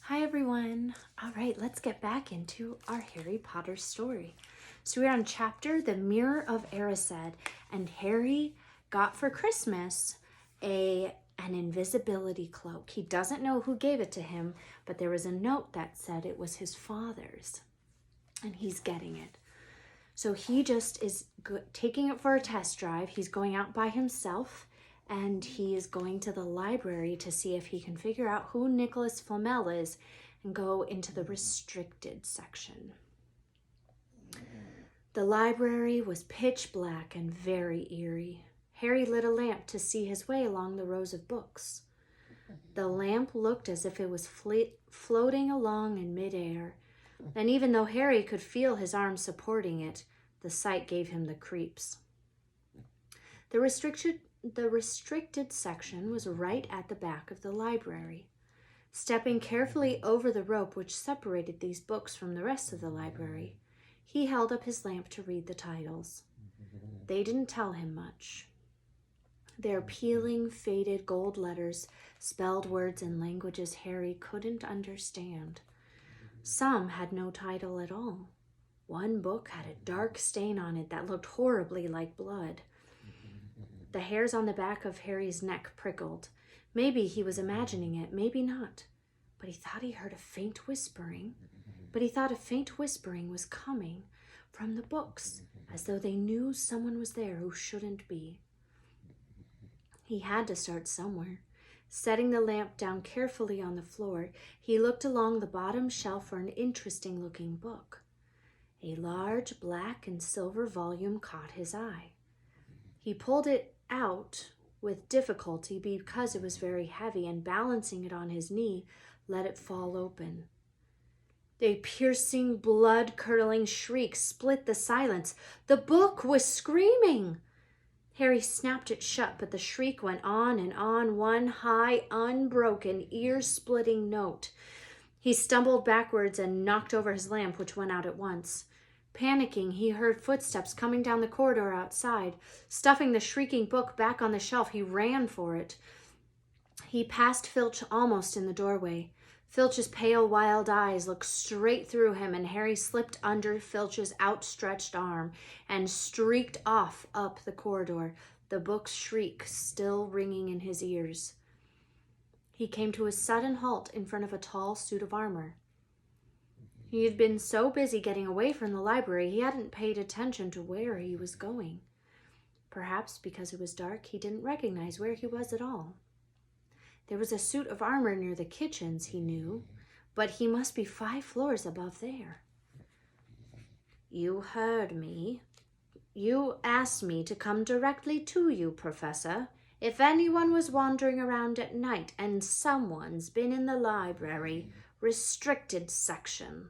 Hi everyone. All right, let's get back into our Harry Potter story. So we're on chapter The Mirror of Erised, and Harry got for Christmas an invisibility cloak. He doesn't know who gave it to him, but there was a note that said it was his father's, and he's getting it. So he just is taking it for a test drive. He's going out by himself, and he is going to the library to see if he can figure out who Nicholas Flamel is and go into the restricted section. The library was pitch black and very eerie. Harry lit a lamp to see his way along the rows of books. The lamp looked as if it was floating along in midair, and even though Harry could feel his arms supporting it, the sight gave him the creeps. The restricted section was right at the back of the library. Stepping carefully over the rope which separated these books from the rest of the library, he held up his lamp to read the titles. They didn't tell him much. Their peeling, faded gold letters spelled words in languages Harry couldn't understand. Some had no title at all. One book had a dark stain on it that looked horribly like blood. The hairs on the back of Harry's neck prickled. Maybe he was imagining it, maybe not. But he thought he heard a faint whispering. Was coming from the books, as though they knew someone was there who shouldn't be. He had to start somewhere. Setting the lamp down carefully on the floor, he looked along the bottom shelf for an interesting-looking book. A large black and silver volume caught his eye. He pulled it out with difficulty because it was very heavy, and balancing it on his knee, let it fall open. A piercing, blood-curdling shriek split the silence. The book was screaming! Harry snapped it shut, but the shriek went on and on, one high, unbroken, ear-splitting note. He stumbled backwards and knocked over his lamp, which went out at once. Panicking, he heard footsteps coming down the corridor outside. Stuffing the shrieking book back on the shelf, he ran for it. He passed Filch almost in the doorway. Filch's pale, wild eyes looked straight through him, and Harry slipped under Filch's outstretched arm and streaked off up the corridor, the book's shriek still ringing in his ears. He came to a sudden halt in front of a tall suit of armor. He had been so busy getting away from the library, he hadn't paid attention to where he was going. Perhaps because it was dark, he didn't recognize where he was at all. There was a suit of armor near the kitchens, he knew, but he must be 5 floors above there. You heard me. You asked me to come directly to you, Professor. If anyone was wandering around at night and someone's been in the library, restricted section.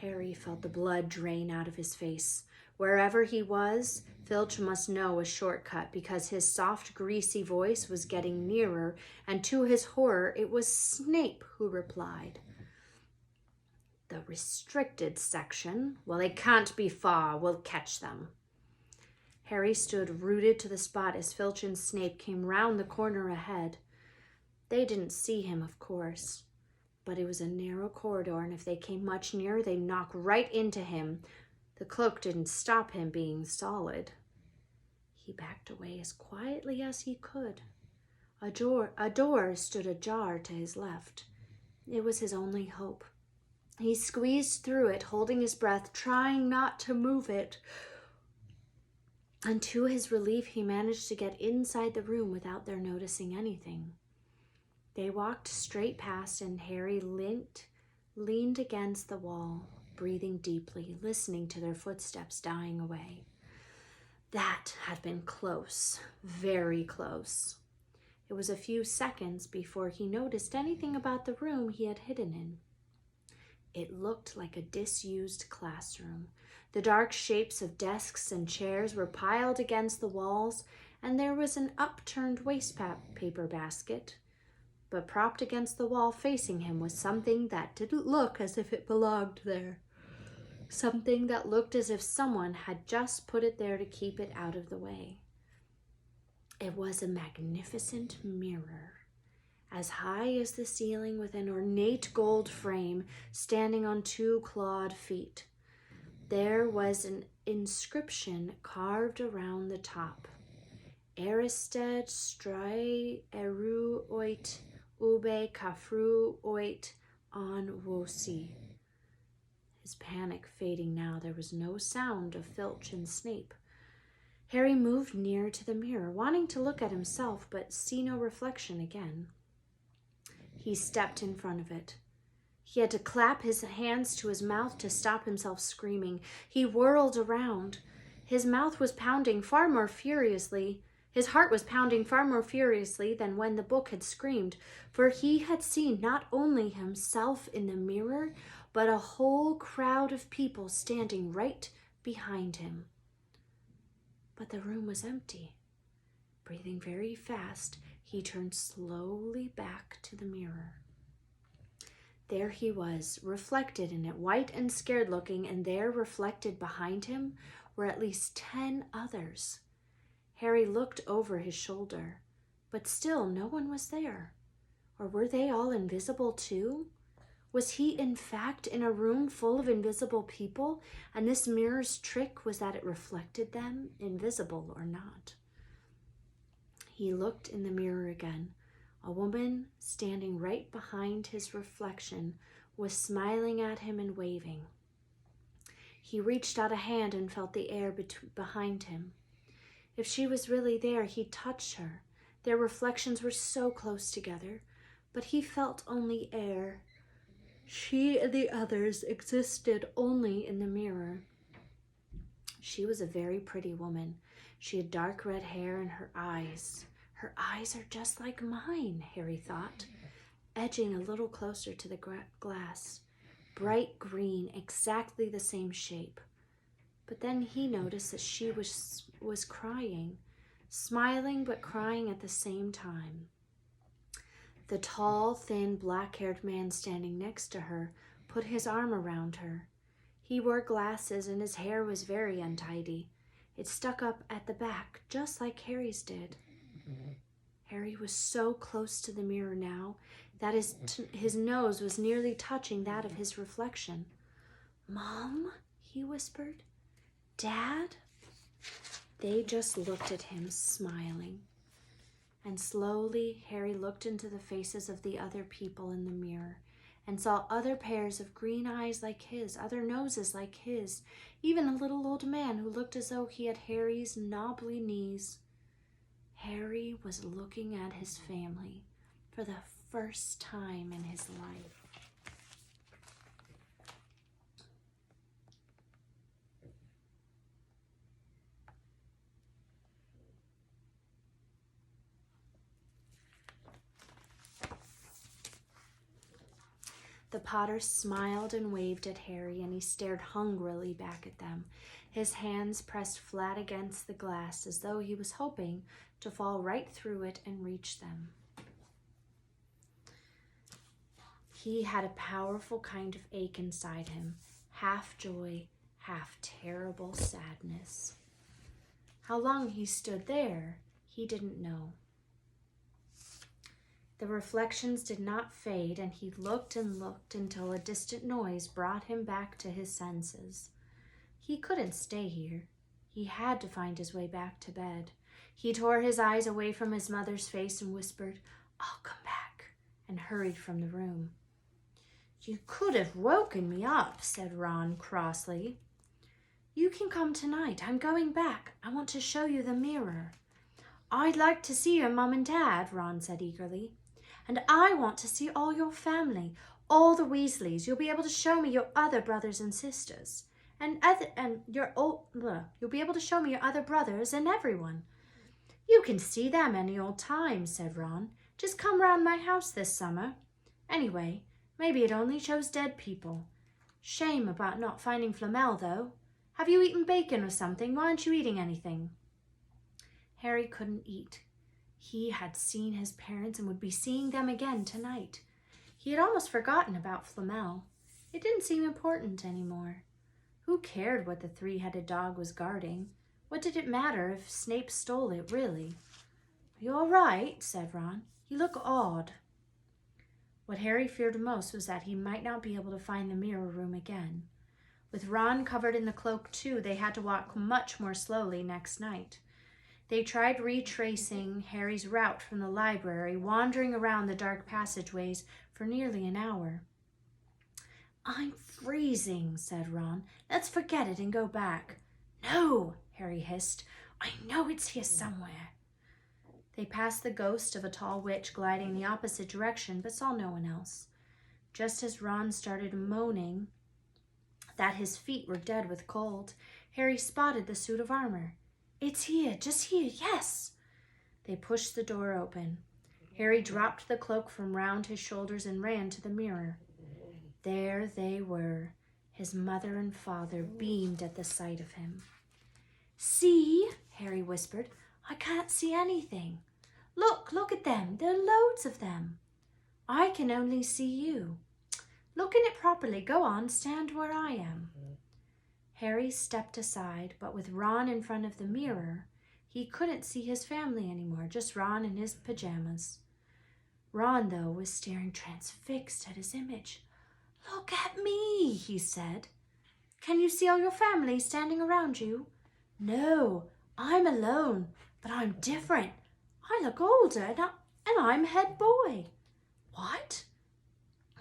Harry felt the blood drain out of his face. Wherever he was, Filch must know a shortcut, because his soft, greasy voice was getting nearer, and to his horror, it was Snape who replied. The restricted section? Well, they can't be far. We'll catch them. Harry stood rooted to the spot as Filch and Snape came round the corner ahead. They didn't see him, of course, but it was a narrow corridor, and if they came much nearer, they'd knock right into him. The cloak didn't stop him being solid. He backed away as quietly as he could. A door stood ajar to his left. It was his only hope. He squeezed through it, holding his breath, trying not to move it. And to his relief, he managed to get inside the room without their noticing anything. They walked straight past, and Harry leaned against the wall, breathing deeply, listening to their footsteps dying away. That had been close, very close. It was a few seconds before he noticed anything about the room he had hidden in. It looked like a disused classroom. The dark shapes of desks and chairs were piled against the walls, and there was an upturned waste paper basket. But propped against the wall facing him was something that didn't look as if it belonged there. Something that looked as if someone had just put it there to keep it out of the way. It was a magnificent mirror. as high as the ceiling with an ornate gold frame standing on 2 clawed feet. There was an inscription carved around the top. Aristed strai eru oit ube kafru oit on wosi. His panic fading now, there was no sound of Filch and Snape. Harry moved near to the mirror, wanting to look at himself, but see no reflection again. He stepped in front of it. He had to clap his hands to his mouth to stop himself screaming. He whirled around. His mouth was pounding far more furiously. His heart was pounding far more furiously than when the book had screamed, for he had seen not only himself in the mirror, but a whole crowd of people standing right behind him. But the room was empty. Breathing very fast, he turned slowly back to the mirror. There he was, reflected in it, white and scared looking, and there, reflected behind him, were at least 10 others. Harry looked over his shoulder, but still no one was there. Or were they all invisible too? Was he in fact in a room full of invisible people, and this mirror's trick was that it reflected them, invisible or not? He looked in the mirror again. A woman standing right behind his reflection was smiling at him and waving. He reached out a hand and felt the air behind him. If she was really there, he'd touch her. Their reflections were so close together, but he felt only air. She and the others existed only in the mirror. She was a very pretty woman. She had dark red hair and her eyes. Her eyes are just like mine, Harry thought, edging a little closer to the glass. Bright green, exactly the same shape. But then he noticed that she was crying, smiling but crying at the same time. The tall, thin, black-haired man standing next to her put his arm around her. He wore glasses and his hair was very untidy. It stuck up at the back, just like Harry's did. Harry was so close to the mirror now that his nose was nearly touching that of his reflection. "Mom?" he whispered. "Dad?" They just looked at him, smiling. And slowly, Harry looked into the faces of the other people in the mirror and saw other pairs of green eyes like his, other noses like his, even a little old man who looked as though he had Harry's knobbly knees. Harry was looking at his family for the first time in his life. The Potter smiled and waved at Harry, and he stared hungrily back at them, his hands pressed flat against the glass as though he was hoping to fall right through it and reach them. He had a powerful kind of ache inside him, half joy, half terrible sadness. How long he stood there, he didn't know. The reflections did not fade, and he looked and looked until a distant noise brought him back to his senses. He couldn't stay here. He had to find his way back to bed. He tore his eyes away from his mother's face and whispered, "I'll come back," and hurried from the room. "You could have woken me up," said Ron crossly. "You can come tonight. I'm going back. I want to show you the mirror." "I'd like to see your Mum and Dad," Ron said eagerly. "And I want to see all your family, all the Weasleys. You'll be able to show me your other brothers and sisters. You'll be able to show me your other brothers and everyone." "You can see them any old time," said Ron. "Just come round my house this summer. Anyway, maybe it only shows dead people. Shame about not finding Flamel, though. Have you eaten bacon or something? Why aren't you eating anything?" Harry couldn't eat. He had seen his parents and would be seeing them again tonight. He had almost forgotten about Flamel. It didn't seem important anymore. Who cared what the three-headed dog was guarding? What did it matter if Snape stole it, really? "Are you all right?" said Ron. "You look odd." What Harry feared most was that he might not be able to find the mirror room again. With Ron covered in the cloak too, they had to walk much more slowly next night. They tried retracing Harry's route from the library, wandering around the dark passageways for nearly an hour. "I'm freezing," said Ron. "Let's forget it and go back." "No," Harry hissed. "I know it's here somewhere." They passed the ghost of a tall witch gliding the opposite direction, but saw no one else. Just as Ron started moaning that his feet were dead with cold, Harry spotted the suit of armor. "It's here, just here, yes!" They pushed the door open. Harry dropped the cloak from round his shoulders and ran to the mirror. There they were. His mother and father beamed at the sight of him. "See," Harry whispered. "I can't see anything. Look at them. There are loads of them. I can only see you. Look in it properly. Go on, stand where I am." Harry stepped aside, but with Ron in front of the mirror, he couldn't see his family anymore, just Ron in his pajamas. Ron, though, was staring transfixed at his image. "Look at me," he said. "Can you see all your family standing around you?" "No, I'm alone, but I'm different. I look older and I'm head boy." "What?"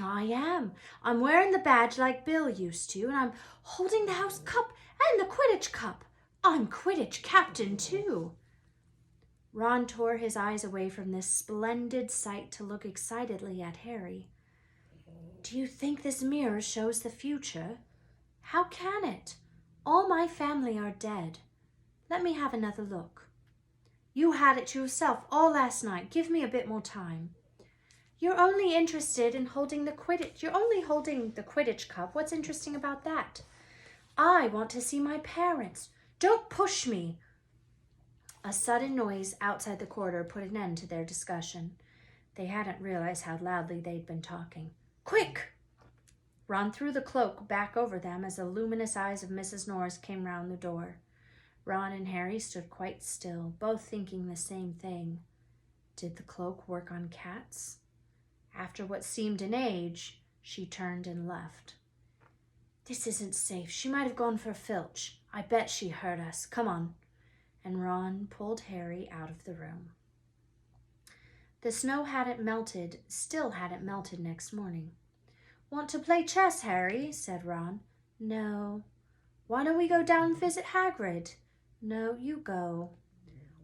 "I am. I'm wearing the badge like Bill used to, and I'm holding the house cup and the Quidditch cup. I'm Quidditch captain too." Ron tore his eyes away from this splendid sight to look excitedly at Harry. "Do you think this mirror shows the future?" "How can it? All my family are dead. Let me have another look." "You had it yourself all last night. Give me a bit more time." "You're only interested in holding the Quidditch. You're only holding the Quidditch cup. What's interesting about that?" "I want to see my parents." "Don't push me." A sudden noise outside the corridor put an end to their discussion. They hadn't realized how loudly they'd been talking. "Quick!" Ron threw the cloak back over them as the luminous eyes of Mrs. Norris came round the door. Ron and Harry stood quite still, both thinking the same thing. Did the cloak work on cats? After what seemed an age, she turned and left. "This isn't safe. She might have gone for a filch. I bet she heard us. Come on." And Ron pulled Harry out of the room. The snow still hadn't melted next morning. "Want to play chess, Harry?" said Ron. "No." "Why don't we go down and visit Hagrid?" "No, you go."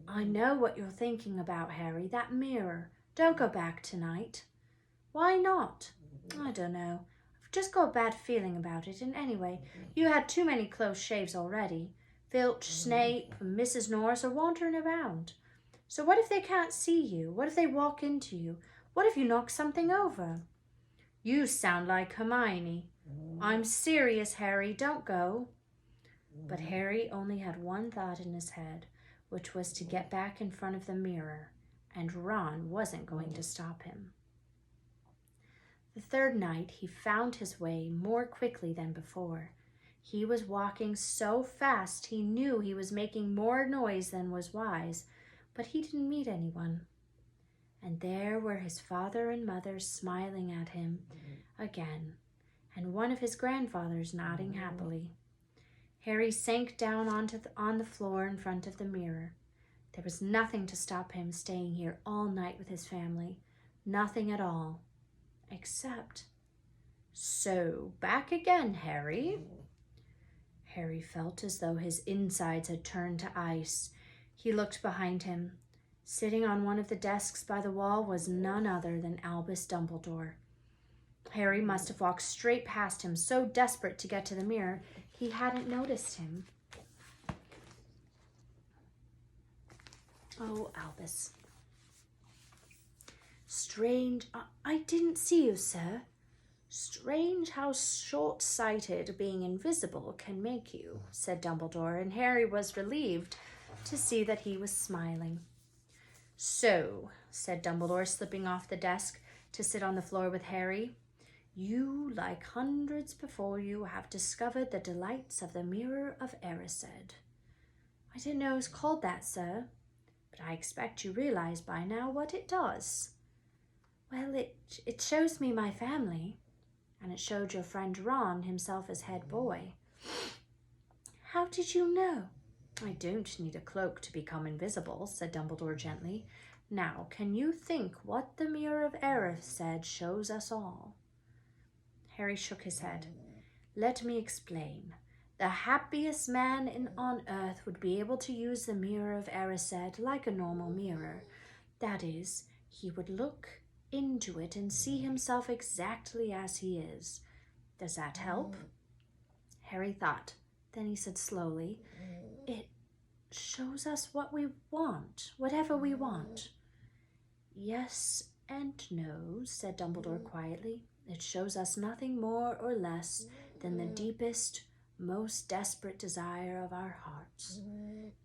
"I know what you're thinking about, Harry, that mirror. Don't go back tonight." "Why not?" "I don't know. I've just got a bad feeling about it, and anyway, you had too many close shaves already. Filch, Snape, and Mrs. Norris are wandering around. So what if they can't see you? What if they walk into you? What if you knock something over?" "You sound like Hermione." "I'm serious, Harry. Don't go." But Harry only had one thought in his head, which was to get back in front of the mirror, and Ron wasn't going to stop him. The third night, he found his way more quickly than before. He was walking so fast he knew he was making more noise than was wise, but he didn't meet anyone. And there were his father and mother smiling at him again, and one of his grandfathers nodding happily. Harry sank down on the floor in front of the mirror. There was nothing to stop him staying here all night with his family. Nothing at all. Except, "So, back again, Harry?" Harry felt as though his insides had turned to ice. He looked behind him. Sitting on one of the desks by the wall was none other than Albus Dumbledore. Harry must have walked straight past him, so desperate to get to the mirror, he hadn't noticed him. "Oh, Albus." "Strange. I didn't see you, sir." "Strange how short-sighted being invisible can make you," said Dumbledore, and Harry was relieved to see that he was smiling. "So," said Dumbledore, slipping off the desk to sit on the floor with Harry, "you, like hundreds before you, have discovered the delights of the Mirror of Erised." "I didn't know it was called that, sir." "But I expect you realize by now what it does." Well, it shows me my family, and it showed your friend Ron himself as head boy. How did you know? I don't need a cloak to become invisible, said Dumbledore gently. Now, can you think what the Mirror of Erised said shows us all? Harry shook his head. Let me explain. The happiest man on earth would be able to use the Mirror of Erised like a normal mirror. That is, he would look into it and see himself exactly as he is. Does that help? Harry thought. Then he said slowly, It shows us what we want, whatever we want. Yes and no, said Dumbledore quietly. It shows us nothing more or less than the deepest, most desperate desire of our hearts.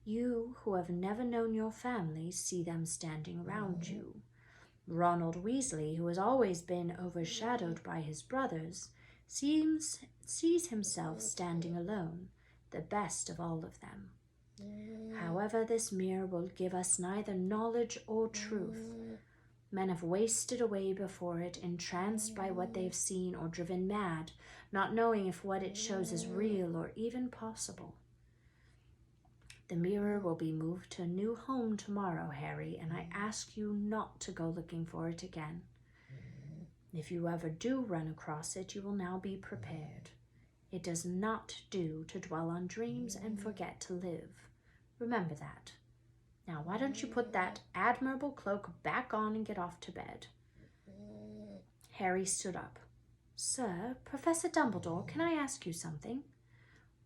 You, who have never known your family, see them standing round you. Ronald Weasley, who has always been overshadowed by his brothers, sees himself standing alone, the best of all of them. However, this mirror will give us neither knowledge or truth. Men have wasted away before it, entranced by what they've seen or driven mad, not knowing if what it shows is real or even possible. The mirror will be moved to a new home tomorrow, Harry, and I ask you not to go looking for it again. If you ever do run across it, you will now be prepared. It does not do to dwell on dreams and forget to live. Remember that. Now, why don't you put that admirable cloak back on and get off to bed? Harry stood up. Sir, Professor Dumbledore, can I ask you something?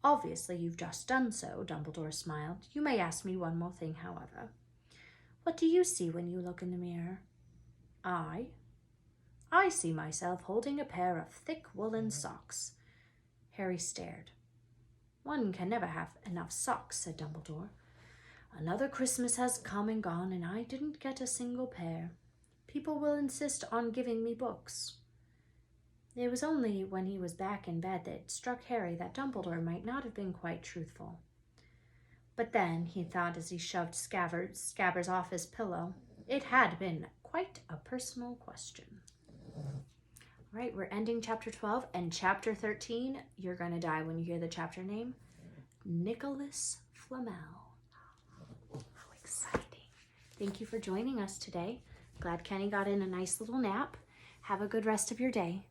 Obviously, you've just done so, Dumbledore smiled. You may ask me one more thing, however. What do you see when you look in the mirror? I see myself holding a pair of thick woolen socks. Harry stared. One can never have enough socks, said Dumbledore. Another Christmas has come and gone, and I didn't get a single pair. People will insist on giving me books. It was only when he was back in bed that it struck Harry that Dumbledore might not have been quite truthful. But then, he thought as he shoved Scabbers off his pillow, it had been quite a personal question. All right, we're ending chapter 12, and chapter 13, you're going to die when you hear the chapter name, Nicholas Flamel. How exciting. Thank you for joining us today. Glad Kenny got in a nice little nap. Have a good rest of your day.